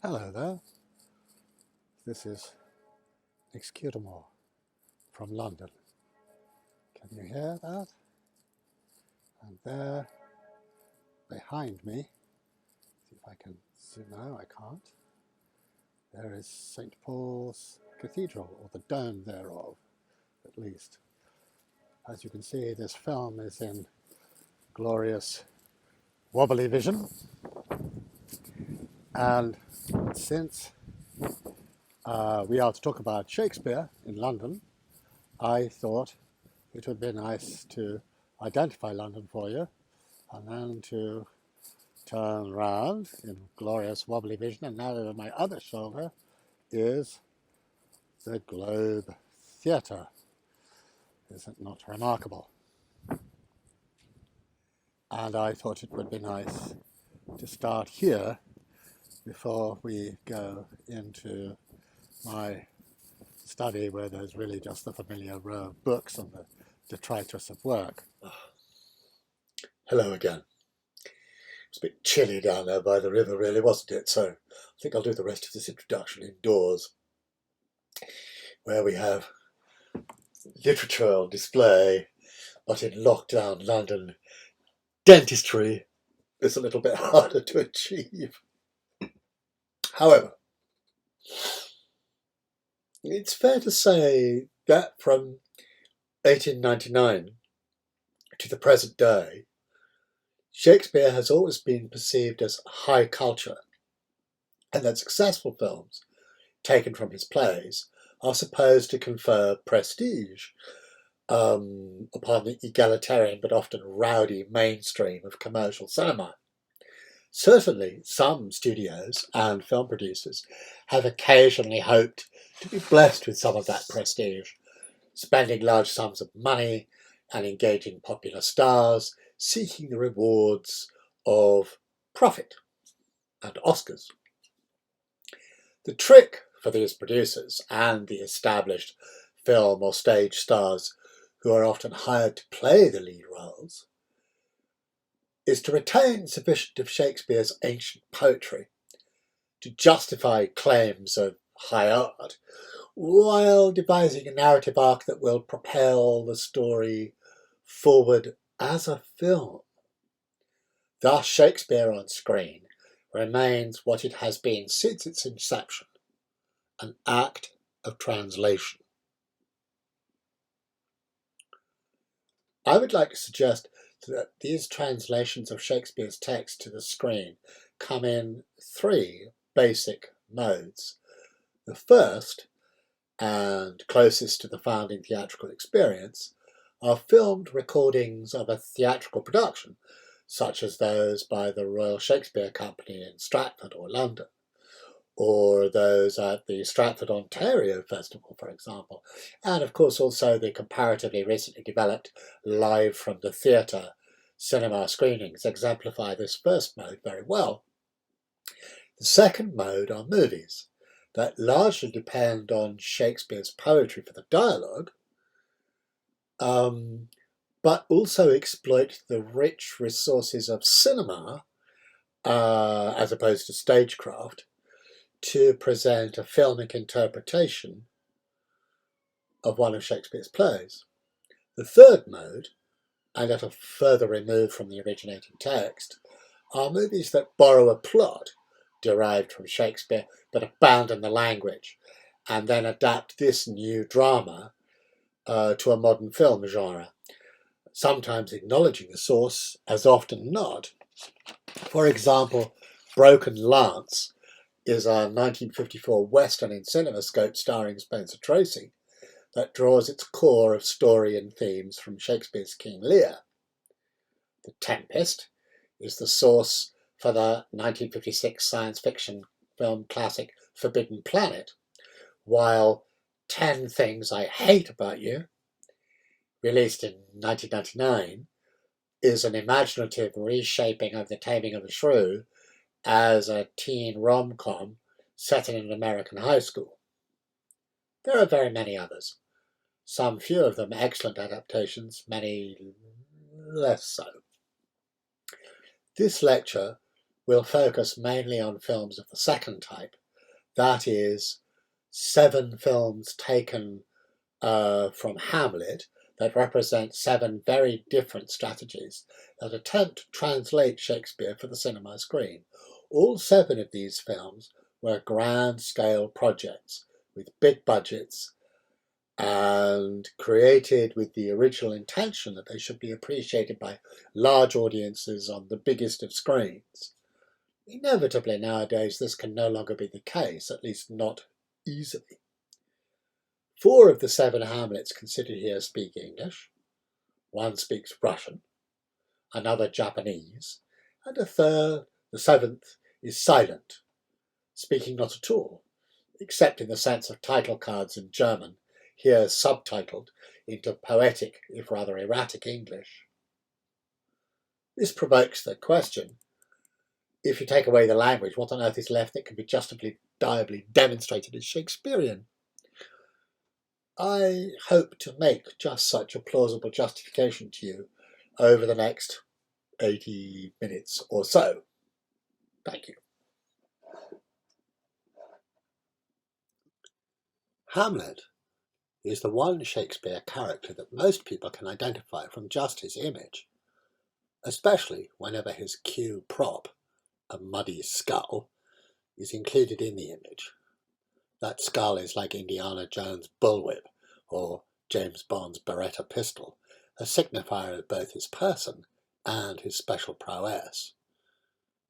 Hello there, this is Excutamore from London. Can you hear that? And there behind me, see if I can zoom, no I can't, there is St. Paul's Cathedral, or the dome thereof at least. As you can see, this film is in glorious wobbly vision, and since we are to talk about Shakespeare in London, I thought it would be nice to identify London for you and then to turn round in glorious wobbly vision, and now over my other shoulder is the Globe Theatre. Is it not remarkable? And I thought it would be nice to start here before we go into my study, where there's really just the familiar row of books and the detritus of work. Hello again. It's a bit chilly down there by the river, really, wasn't it? So I think I'll do the rest of this introduction indoors, where we have literature on display, but in lockdown London, dentistry is a little bit harder to achieve. However, it's fair to say that from 1899 to the present day, Shakespeare has always been perceived as high culture, and that successful films taken from his plays are supposed to confer prestige upon the egalitarian but often rowdy mainstream of commercial cinema. Certainly, some studios and film producers have occasionally hoped to be blessed with some of that prestige, spending large sums of money and engaging popular stars, seeking the rewards of profit and Oscars. The trick for these producers and the established film or stage stars who are often hired to play the lead roles is to retain sufficient of Shakespeare's ancient poetry to justify claims of high art, while devising a narrative arc that will propel the story forward as a film. Thus, Shakespeare on screen remains what it has been since its inception, an act of translation. I would like to suggest that these translations of Shakespeare's text to the screen come in three basic modes. The first, and closest to the founding theatrical experience, are filmed recordings of a theatrical production, such as those by the Royal Shakespeare Company in Stratford or London, or those at the Stratford, Ontario Festival, for example, and of course also the comparatively recently developed Live from the Theatre cinema screenings exemplify this first mode very well. The second mode are movies that largely depend on Shakespeare's poetry for the dialogue, but also exploit the rich resources of cinema, as opposed to stagecraft, to present a filmic interpretation of one of Shakespeare's plays. The third mode, and at a further remove from the originating text, are movies that borrow a plot derived from Shakespeare but abandon the language, and then adapt this new drama to a modern film genre, sometimes acknowledging the source, as often not. For example, Broken Lance is a 1954 Western in CinemaScope starring Spencer Tracy that draws its core of story and themes from Shakespeare's King Lear. The Tempest is the source for the 1956 science fiction film classic Forbidden Planet, while 10 Things I Hate About You, released in 1999, is an imaginative reshaping of The Taming of the Shrew as a teen rom-com set in an American high school. There are very many others, some few of them excellent adaptations, many less so. This lecture will focus mainly on films of the second type. That is, 7 films taken from Hamlet that represent 7 very different strategies that attempt to translate Shakespeare for the cinema screen. All 7 of these films were grand-scale projects with big budgets and created with the original intention that they should be appreciated by large audiences on the biggest of screens. Inevitably nowadays this can no longer be the case, at least not easily. 4 of the 7 Hamlets considered here speak English, 1 speaks Russian, another Japanese, and a third, the 7th, is silent, speaking not at all, except in the sense of title cards in German, here subtitled into poetic, if rather erratic, English. This provokes the question, if you take away the language, what on earth is left that can be justifiably demonstrated as Shakespearean? I hope to make just such a plausible justification to you over the next 80 minutes or so. Thank you. Hamlet is the one Shakespeare character that most people can identify from just his image, especially whenever his cue prop, a muddy skull, is included in the image. That skull is like Indiana Jones' bullwhip or James Bond's Beretta pistol, a signifier of both his person and his special prowess.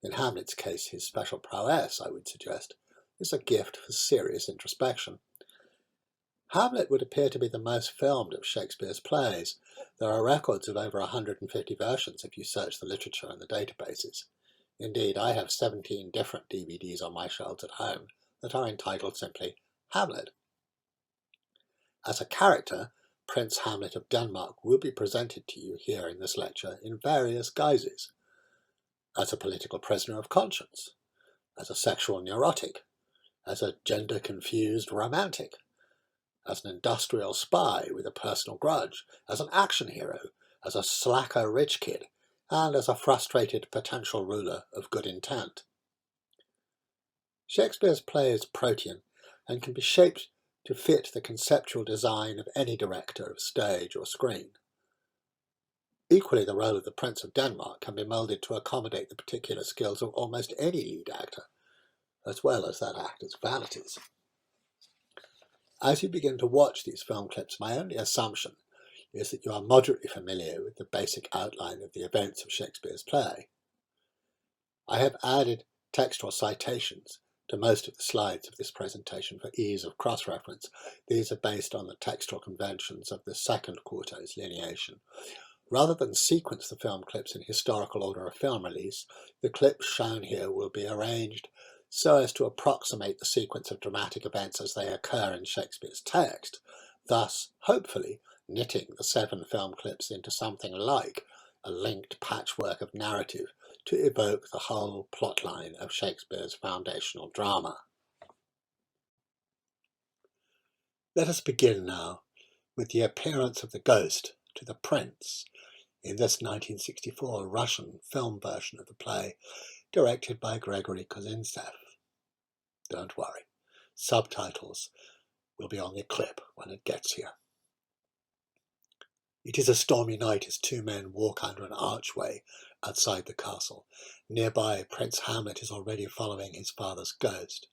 In Hamlet's case, his special prowess, I would suggest, is a gift for serious introspection. Hamlet would appear to be the most filmed of Shakespeare's plays. There are records of over 150 versions if you search the literature and the databases. Indeed, I have 17 different DVDs on my shelves at home that are entitled simply Hamlet. As a character, Prince Hamlet of Denmark will be presented to you here in this lecture in various guises. As a political prisoner of conscience, as a sexual neurotic, as a gender-confused romantic, as an industrial spy with a personal grudge, as an action hero, as a slacker rich kid, and as a frustrated potential ruler of good intent. Shakespeare's play is protean and can be shaped to fit the conceptual design of any director of stage or screen. Equally, the role of the Prince of Denmark can be moulded to accommodate the particular skills of almost any lead actor, as well as that actor's vanities. As you begin to watch these film clips, my only assumption is that you are moderately familiar with the basic outline of the events of Shakespeare's play. I have added textual citations to most of the slides of this presentation for ease of cross-reference. These are based on the textual conventions of the second quarto's lineation. Rather than sequence the film clips in historical order of film release, the clips shown here will be arranged so as to approximate the sequence of dramatic events as they occur in Shakespeare's text, thus, hopefully, knitting the 7 film clips into something like a linked patchwork of narrative to evoke the whole plotline of Shakespeare's foundational drama. Let us begin now with the appearance of the ghost to the prince in this 1964 Russian film version of the play, directed by Gregory Kozintsev. Don't worry, subtitles will be on the clip when it gets here. It is a stormy night as 2 men walk under an archway outside the castle. Nearby, Prince Hamlet is already following his father's ghost.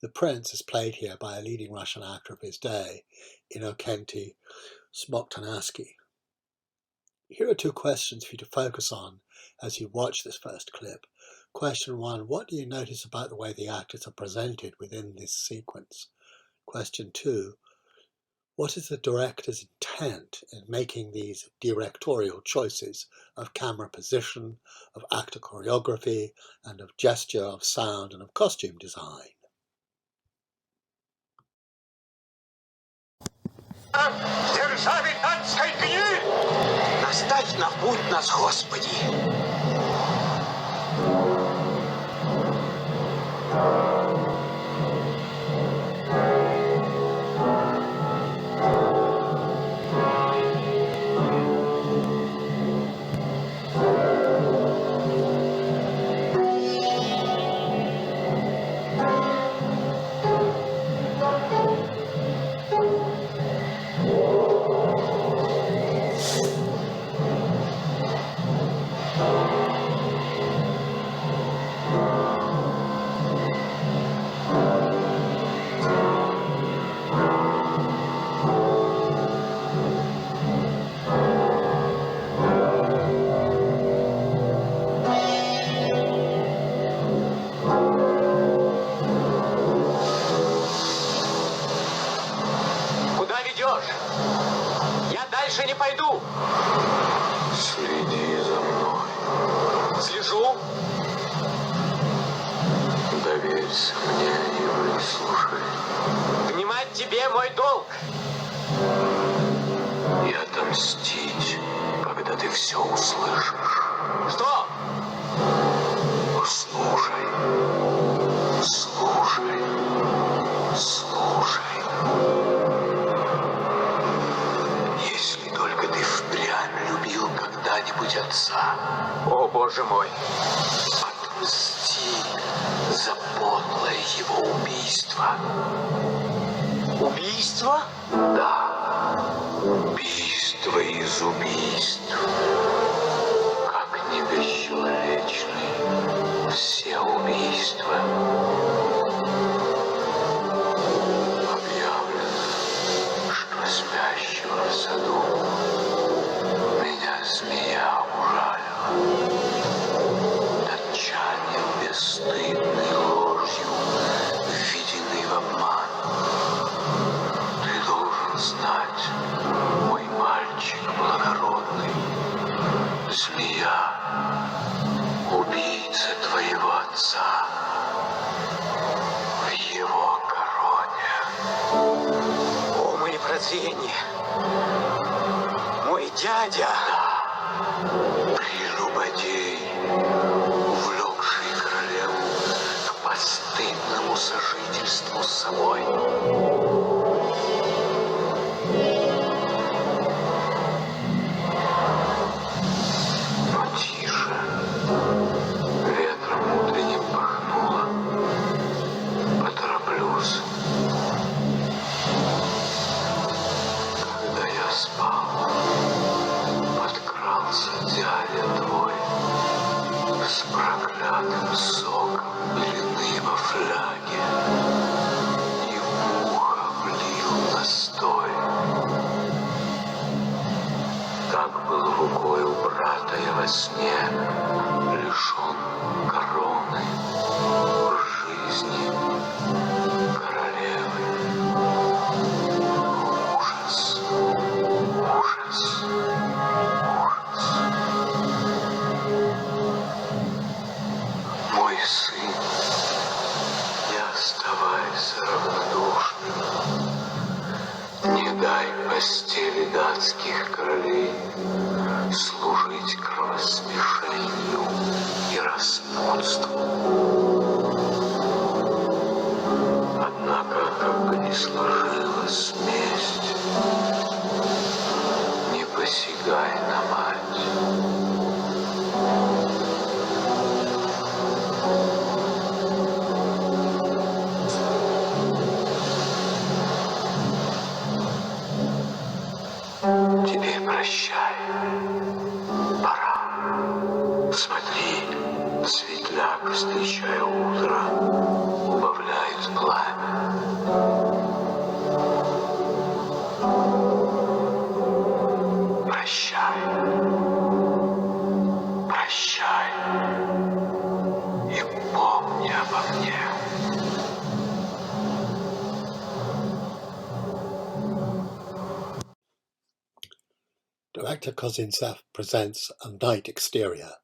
The prince is played here by a leading Russian actor of his day, Innokenty Smoktunansky. Here are 2 questions for you to focus on as you watch this first clip. Question 1, what do you notice about the way the actors are presented within this sequence? Question 2, what is the director's intent in making these directorial choices of camera position, of actor choreography, and of gesture, of sound, and of costume design? Державе танской гниль! Наставь на путь нас, Господи! же. Я дальше не пойду. Следи за мной. Слежу. Доверься мне и выслушай. Внимать тебе мой долг. И отомстить, когда ты все услышишь. Что? Слушай. Слушай. Слушай. Если только ты впрямь любил когда-нибудь отца, О, Боже мой. отмсти за подлое его убийство. Убийство? Да, убийство из убийств. Как не бесчеловечны все убийства. Объявлено, что спящего в саду меня змея ужалила. Датчанин бесстыдной ложью введены в обман. Ты должен знать, мой мальчик благородный, змея, убийца твоего отца в его короне. О, мои прозрения. Мой дядя. Прелюбодей, увлекший королеву к постыдному сожительству с собой. Но тише, ветром утренним пахнуло. Потороплюсь. Когда я спал, подкрался дядя твой с проклятым соком белины во фляге и в ухо влил настой. Так был рукой у брата я во сне, лишен короны, жизни, королевы. Ужас, ужас, ужас. Мой сын, не оставайся равнодушным. Не дай постели датских королей служить кровосмешению и распутству. Однако, как бы ни сложилась месть, не посягай на мать. Теперь прощай. Пора. Смотри, светляк, встречая утро, убавляет пламя. Прощай. Прощай. И помни обо мне. Director Kosintsef presents A Night Exterior.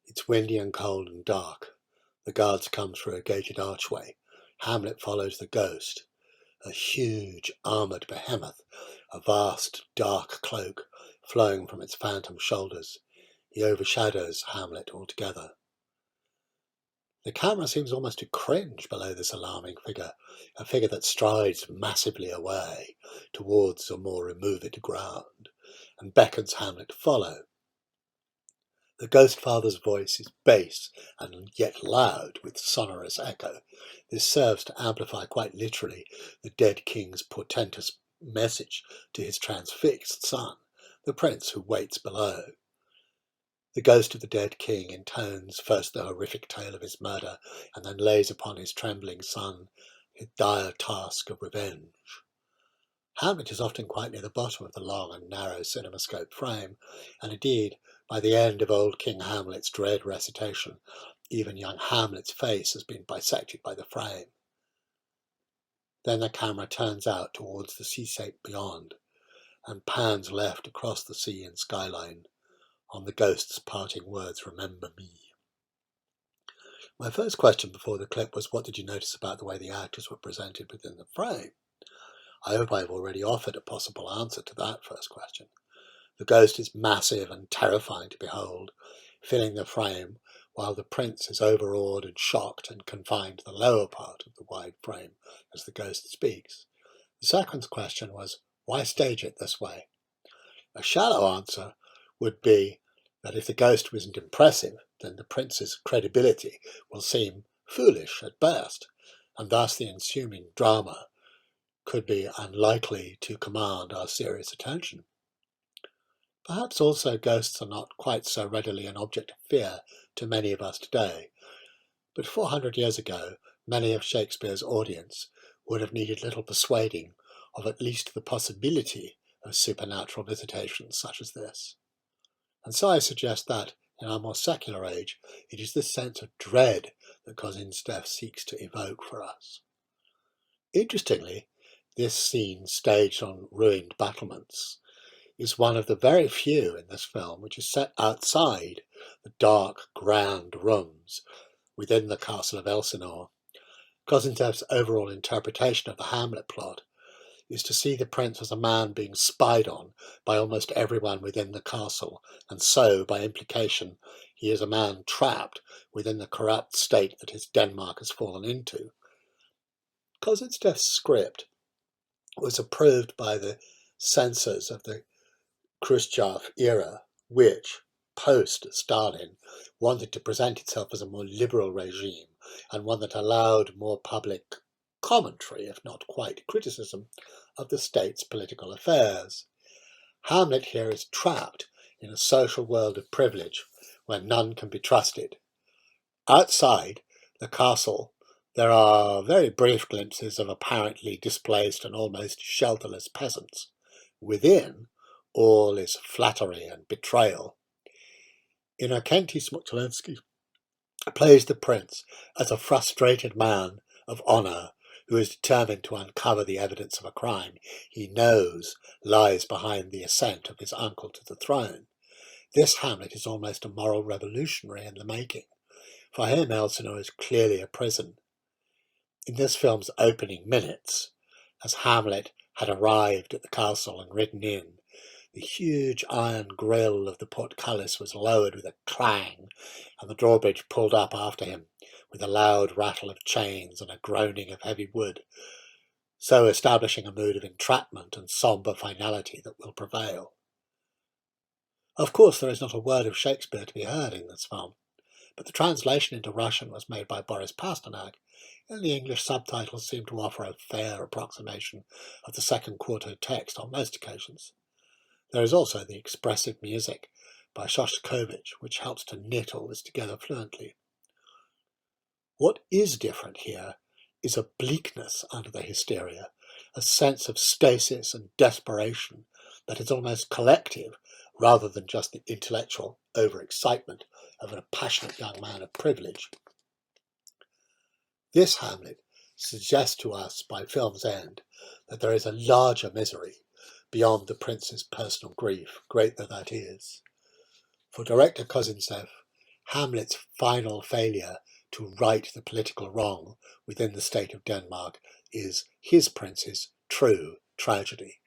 It's windy and cold and dark. The guards come through a gated archway. Hamlet follows the ghost, a huge armoured behemoth, a vast dark cloak flowing from its phantom shoulders. He overshadows Hamlet altogether. The camera seems almost to cringe below this alarming figure, a figure that strides massively away towards a more removed ground and beckons Hamlet to follow. The ghost father's voice is bass and yet loud with sonorous echo. This serves to amplify quite literally the dead king's portentous message to his transfixed son, the prince who waits below. The ghost of the dead king intones first the horrific tale of his murder and then lays upon his trembling son his dire task of revenge. Hamlet is often quite near the bottom of the long and narrow cinemascope frame, and indeed, by the end of old King Hamlet's dread recitation, even young Hamlet's face has been bisected by the frame. Then the camera turns out towards the seascape beyond and pans left across the sea and skyline on the ghost's parting words, "Remember me." My first question before the clip was, what did you notice about the way the actors were presented within the frame? I hope I've already offered a possible answer to that first question. The ghost is massive and terrifying to behold, filling the frame, while the prince is overawed and shocked and confined to the lower part of the wide frame as the ghost speaks. The second question was, why stage it this way? A shallow answer would be that if the ghost wasn't impressive, then the prince's credibility will seem foolish at best, and thus the ensuing drama could be unlikely to command our serious attention. Perhaps also ghosts are not quite so readily an object of fear to many of us today, but 400 years ago many of Shakespeare's audience would have needed little persuading of at least the possibility of supernatural visitations such as this. And so I suggest that, in our more secular age, it is this sense of dread that Kozinstev seeks to evoke for us. Interestingly, this scene, staged on ruined battlements, is one of the very few in this film which is set outside the dark, grand rooms within the castle of Elsinore. Kozintsev's overall interpretation of the Hamlet plot is to see the prince as a man being spied on by almost everyone within the castle, and so, by implication, he is a man trapped within the corrupt state that his Denmark has fallen into. Kozintsev's script was approved by the censors of the Khrushchev era, which, post-Stalin, wanted to present itself as a more liberal regime and one that allowed more public commentary, if not quite criticism, of the state's political affairs. Hamlet here is trapped in a social world of privilege where none can be trusted. Outside the castle, there are very brief glimpses of apparently displaced and almost shelterless peasants. Within, all is flattery and betrayal. Innocenty Smoczynski plays the prince as a frustrated man of honour who is determined to uncover the evidence of a crime he knows lies behind the ascent of his uncle to the throne. This Hamlet is almost a moral revolutionary in the making. For him, Elsinore is clearly a prison. In this film's opening minutes, as Hamlet had arrived at the castle and ridden in, the huge iron grille of the portcullis was lowered with a clang, and the drawbridge pulled up after him, with a loud rattle of chains and a groaning of heavy wood, so establishing a mood of entrapment and sombre finality that will prevail. Of course, there is not a word of Shakespeare to be heard in this film, but the translation into Russian was made by Boris Pasternak, and the English subtitles seem to offer a fair approximation of the second quarto text on most occasions. There is also the expressive music by Shostakovich, which helps to knit all this together fluently. What is different here is a bleakness under the hysteria, a sense of stasis and desperation that is almost collective rather than just the intellectual overexcitement of a passionate young man of privilege. This Hamlet suggests to us by film's end that there is a larger misery beyond the prince's personal grief, great though that is. For director Kozintsev, Hamlet's final failure to right the political wrong within the state of Denmark is his prince's true tragedy.